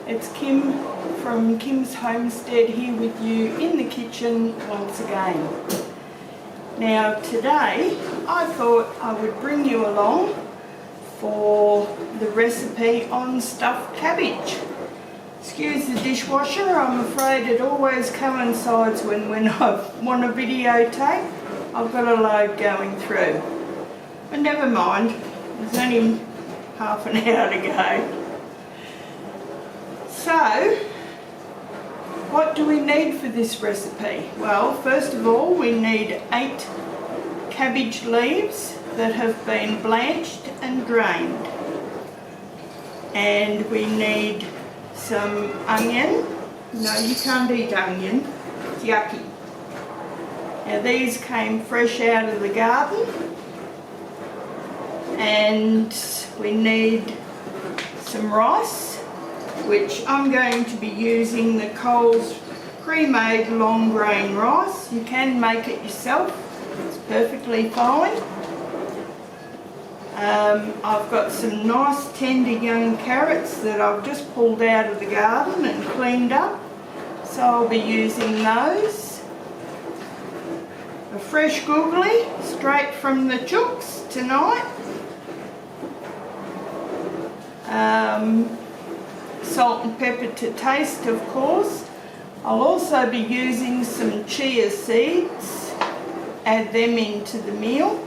It's Kim from Kim's Homestead here with you in the kitchen once again. Now today I thought I would bring you along for the recipe on stuffed cabbage. Excuse the dishwasher, I'm afraid it always coincides when I want to videotape. I've got a load going through. But never mind, there's only half an hour to go. So, what do we need for this recipe? Well, first of all, we need 8 cabbage leaves that have been blanched and drained. And we need some onion. No, you can't eat onion, it's yucky. Now these came fresh out of the garden. And we need some rice, which I'm going to be using the Coles pre-made long grain rice. You can make it yourself, it's perfectly fine. I've got some nice tender young carrots that I've just pulled out of the garden and cleaned up, so I'll be using those. A fresh googly straight from the chooks tonight. Salt and pepper to taste, of course. I'll also be using some chia seeds, add them into the meal.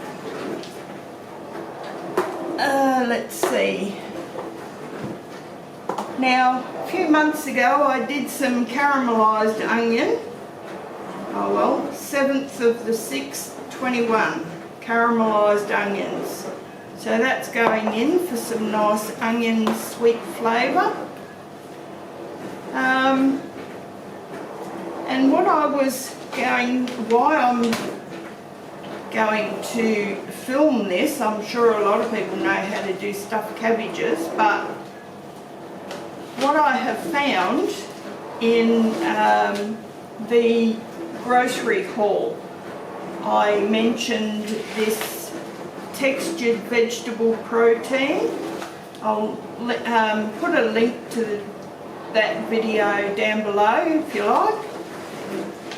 Let's see. Now, a few months ago I did some caramelised onion. Oh well, 7th of the 6th, 21, caramelised onions. So that's going in for some nice onion sweet flavour. And why I'm going to film this, I'm sure a lot of people know how to do stuffed cabbages, but what I have found in the grocery haul, I mentioned this textured vegetable protein. I'll put a link to that video down below if you like.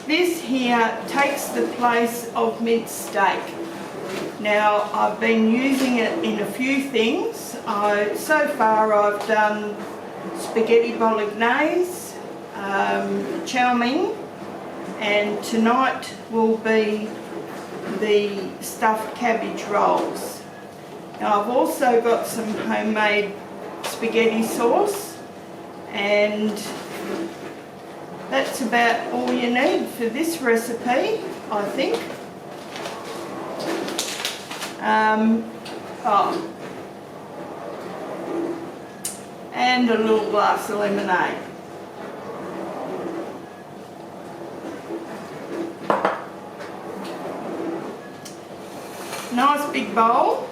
This here takes the place of minced steak. Now I've been using it in a few things. So far I've done spaghetti bolognese, chow mein, and tonight will be the stuffed cabbage rolls. Now I've also got some homemade spaghetti sauce, and that's about all you need for this recipe, I think. And a little glass of lemonade. Nice big bowl.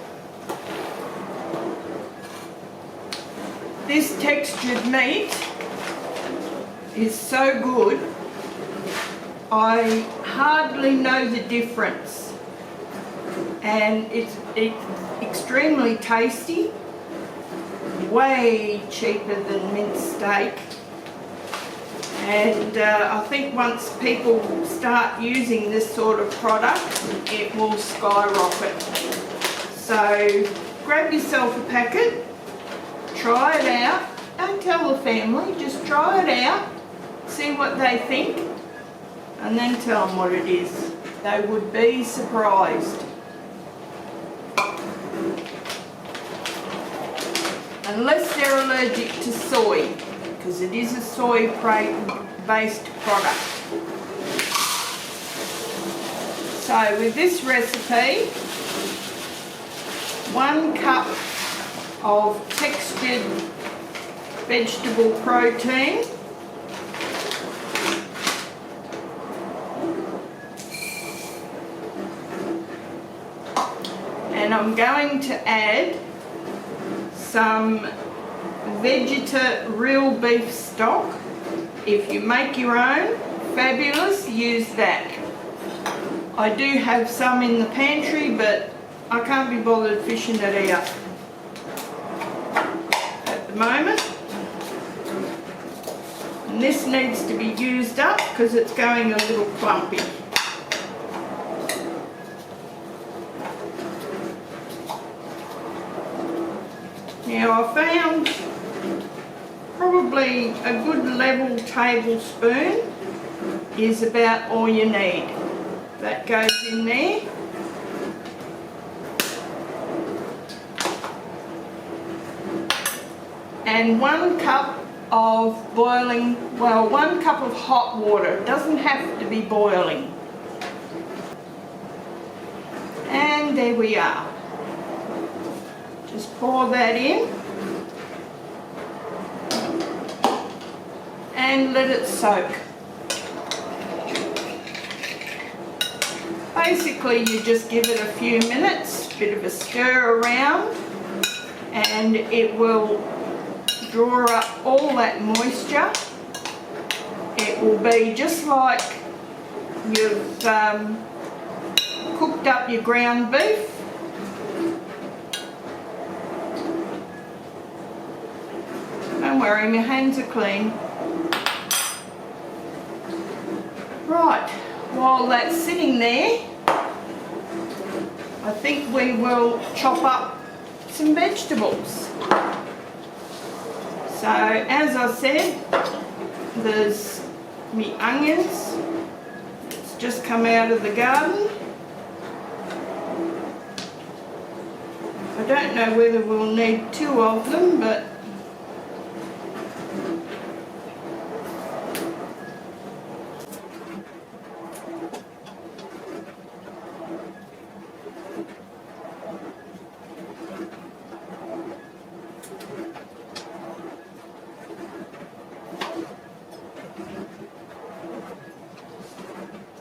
This textured meat is so good, I hardly know the difference, and it's extremely tasty, way cheaper than minced steak, and I think once people start using this sort of product it will skyrocket. So grab yourself a packet, try it out, don't tell the family, just try it out, see what they think, and then tell them what it is. They would be surprised. Unless they're allergic to soy, because it is a soy-based product. So with this recipe, 1 cup of textured vegetable protein, and I'm going to add some Vegeta real beef stock. If you make your own, fabulous, use that. I do have some in the pantry, but I can't be bothered fishing it out at the moment. And this needs to be used up because it's going a little clumpy. Now I found probably a good level tablespoon is about all you need. That goes in there. And 1 cup of boiling, well, 1 cup of hot water. It doesn't have to be boiling. And there we are. Just pour that in and let it soak. Basically you just give it a few minutes, bit of a stir around, and it will draw up all that moisture. It will be just like you've cooked up your ground beef. Don't worry, my hands are clean. Right, while that's sitting there, I think we will chop up some vegetables. So, as I said, there's me onions. It's just come out of the garden. I don't know whether we'll need 2 of them, but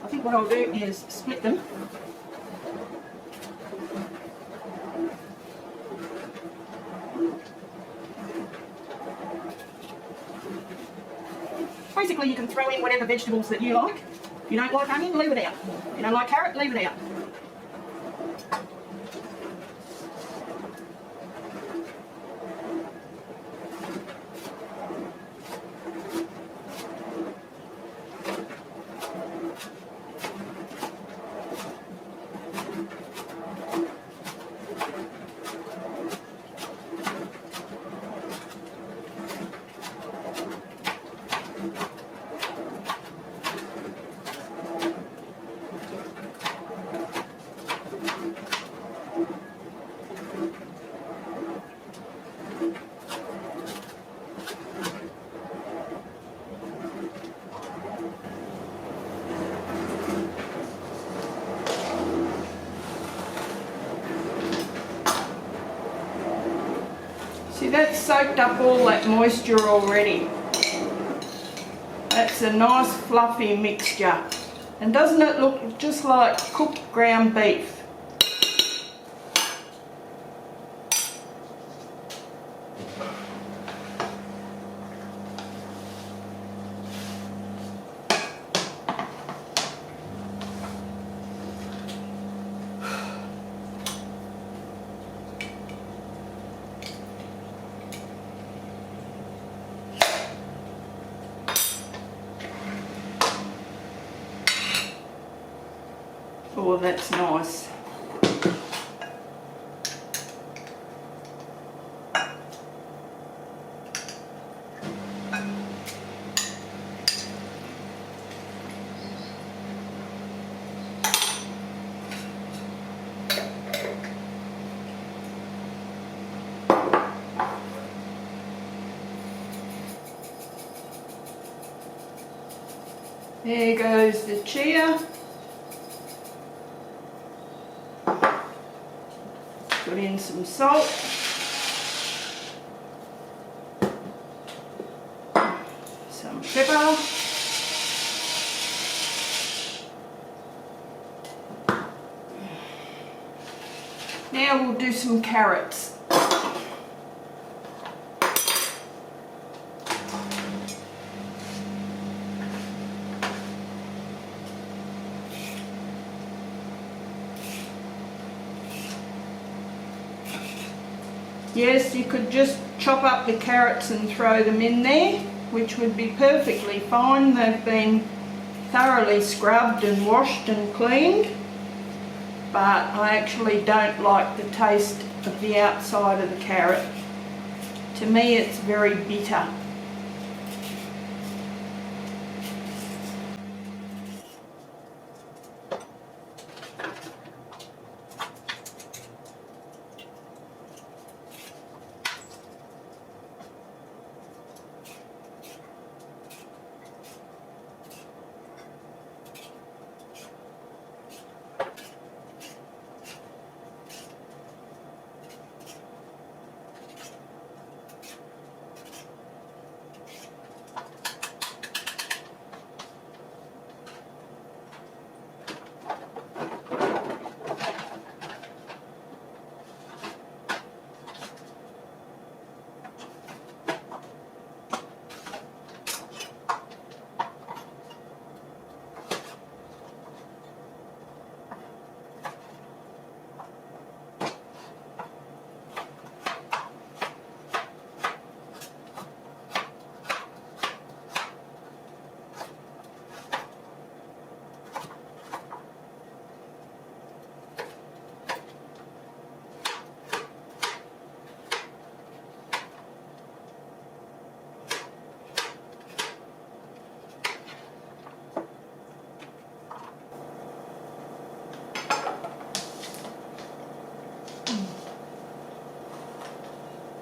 I think what I'll do is split them. Basically you can throw in whatever vegetables that you like. If you don't like onion, leave it out. If you don't like carrot, leave it out. See, that's soaked up all that moisture already. That's a nice fluffy mixture. And doesn't it look just like cooked ground beef? Oh, that's nice. There goes the chia. Put in some salt. Some pepper. Now we'll do some carrots. Yes, you could just chop up the carrots and throw them in there. which would be perfectly fine. They've been thoroughly scrubbed and washed and cleaned, but I actually don't like the taste of the outside of the carrot. To me, it's very bitter.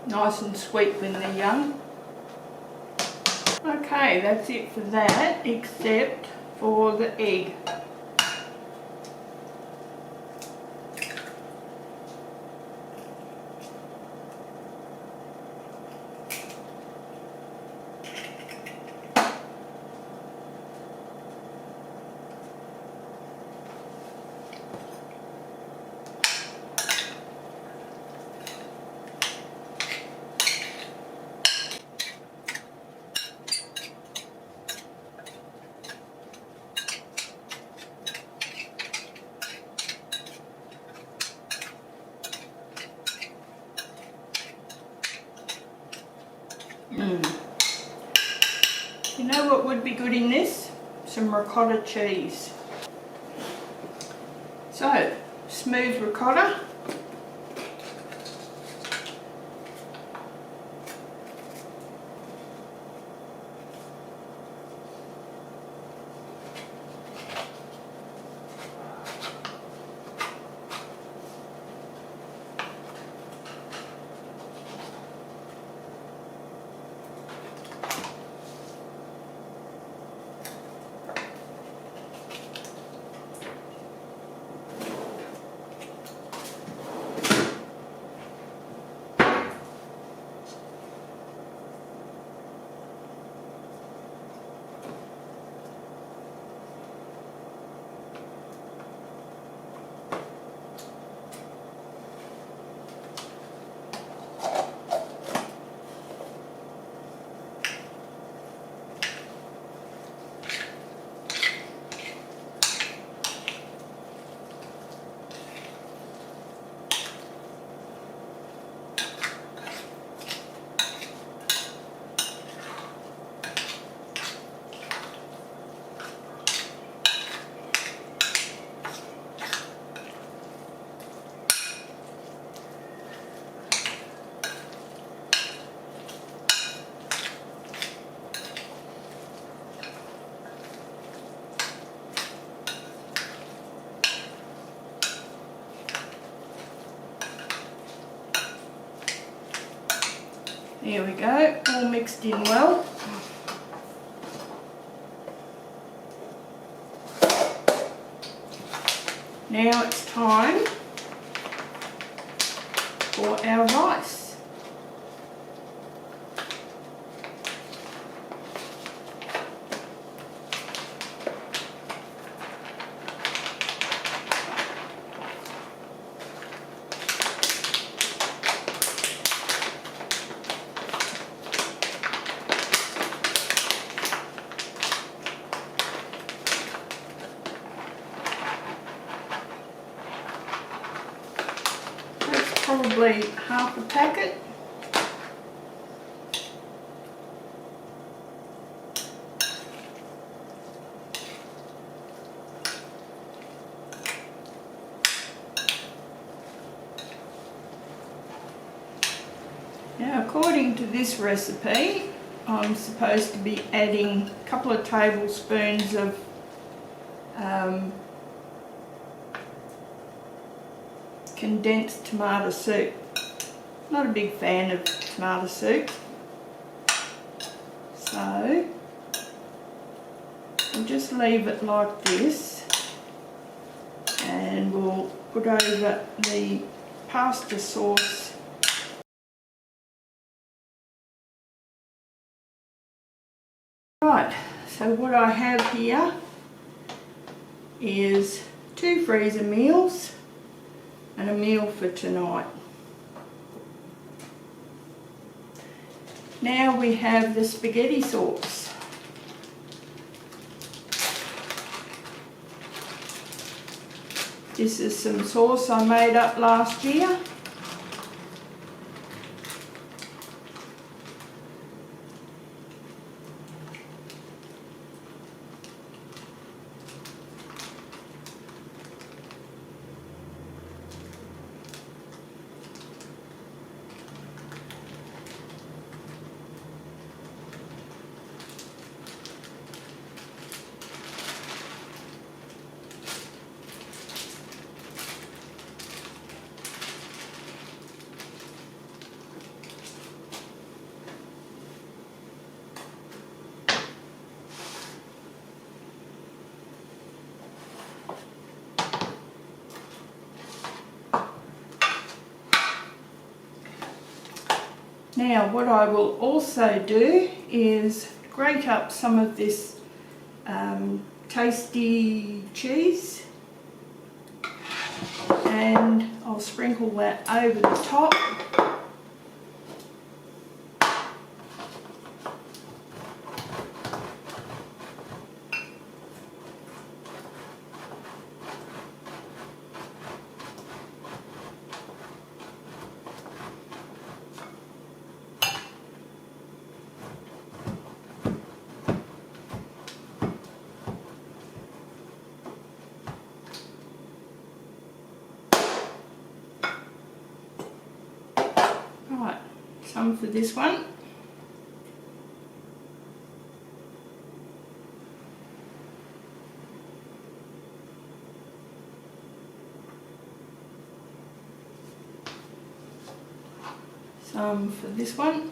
Nice and sweet when they're young. Okay, that's it for that, except for the egg. You know what would be good in this? Some ricotta cheese. So, smooth ricotta. There we go, all mixed in well. Now it's time for our rice. Probably half a packet. Now, according to this recipe, I'm supposed to be adding a couple of tablespoons of condensed tomato soup. Not a big fan of tomato soup, so we'll just leave it like this, and we'll put over the pasta sauce. Right, so what I have here is 2 freezer meals and a meal for tonight. Now we have the spaghetti sauce. This is some sauce I made up last year. Now what I will also do is grate up some of this tasty cheese, and I'll sprinkle that over the top. Right, some for this one. Some for this one.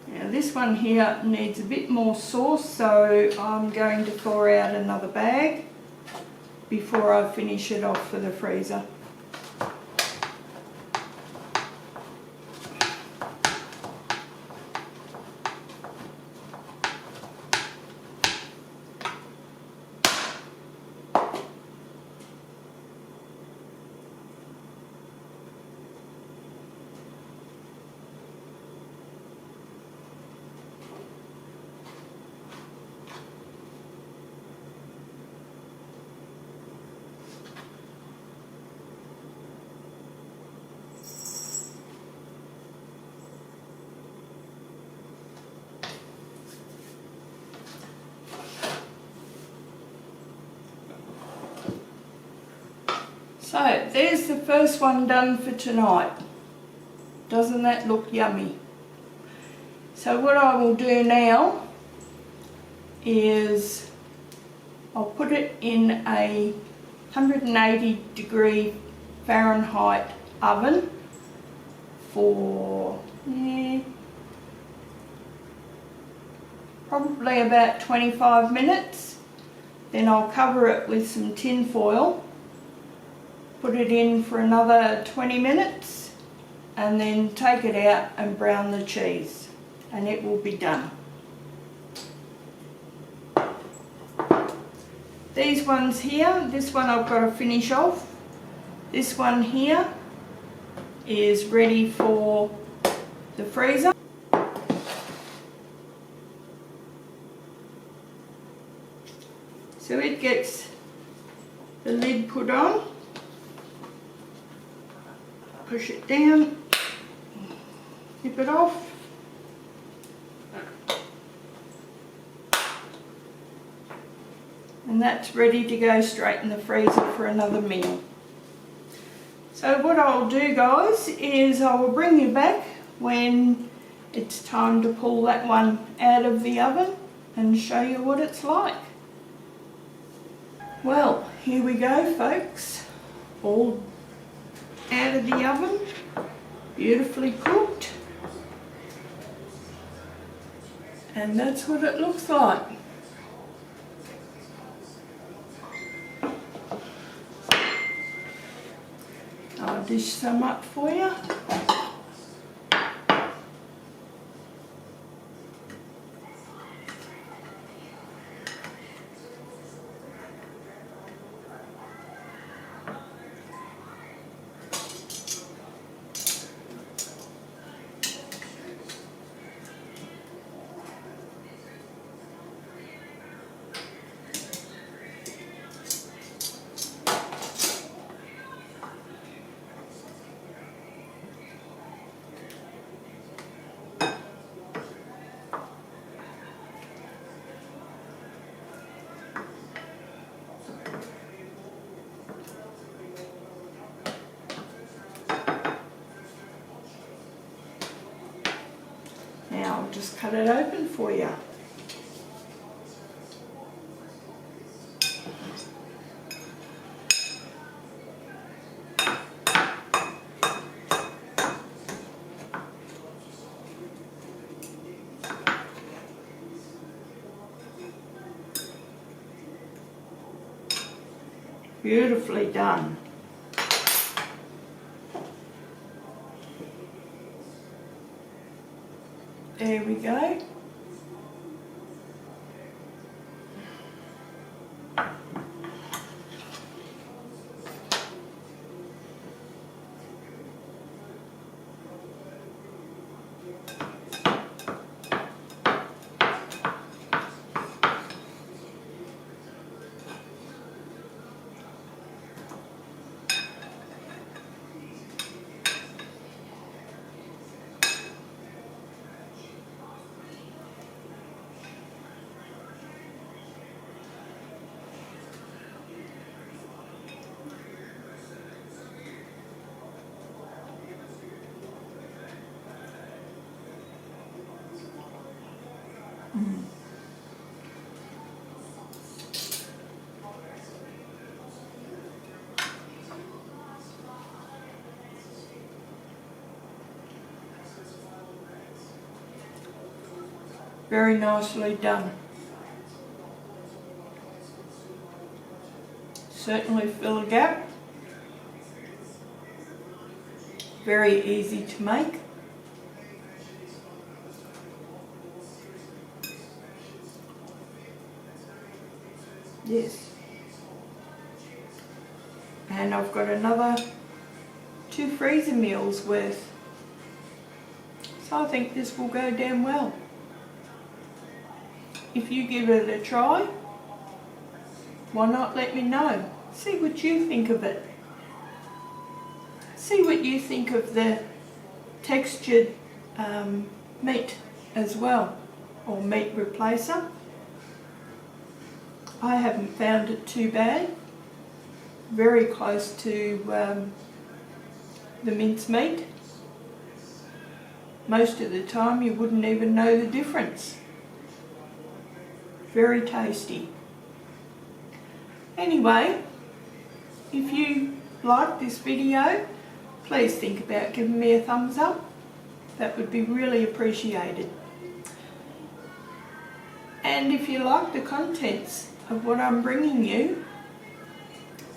Now this one here needs a bit more sauce, so I'm going to pour out another bag before I finish it off for the freezer. So there's the first one done for tonight. Doesn't that look yummy? So what I will do now is I'll put it in a 180 Fahrenheit oven for probably about 25 minutes. Then I'll cover it with some tin foil, put it in for another 20 minutes, and then take it out and brown the cheese, and it will be done. These ones here, this one I've got to finish off. This one here is ready for the freezer. So it gets the lid put on. Push it down, zip it off, and that's ready to go straight in the freezer for another meal. So what I'll do, guys, is I will bring you back when it's time to pull that one out of the oven and show you what it's like. Well, here we go, folks. All out of the oven, beautifully cooked. And that's what it looks like. I'll dish some up for you. Now I'll just cut it open for you. Beautifully done. There we go. Very nicely done. Certainly fill a gap. Very easy to make. Yes. And I've got another 2 freezer meals worth. So I think this will go damn well. If you give it a try, why not let me know? See what you think of it. See what you think of the textured meat as well, or meat replacer. I haven't found it too bad. Very close to the mincemeat. Most of the time you wouldn't even know the difference. Very tasty. Anyway, if you like this video, please think about giving me a thumbs up. That would be really appreciated. And if you like the contents of what I'm bringing you,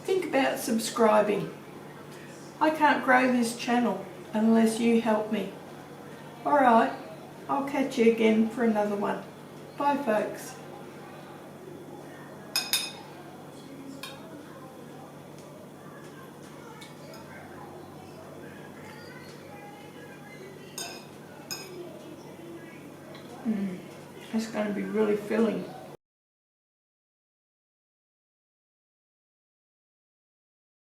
think about subscribing. I can't grow this channel unless you help me. Alright, I'll catch you again for another one. Bye folks. It's going to be really filling.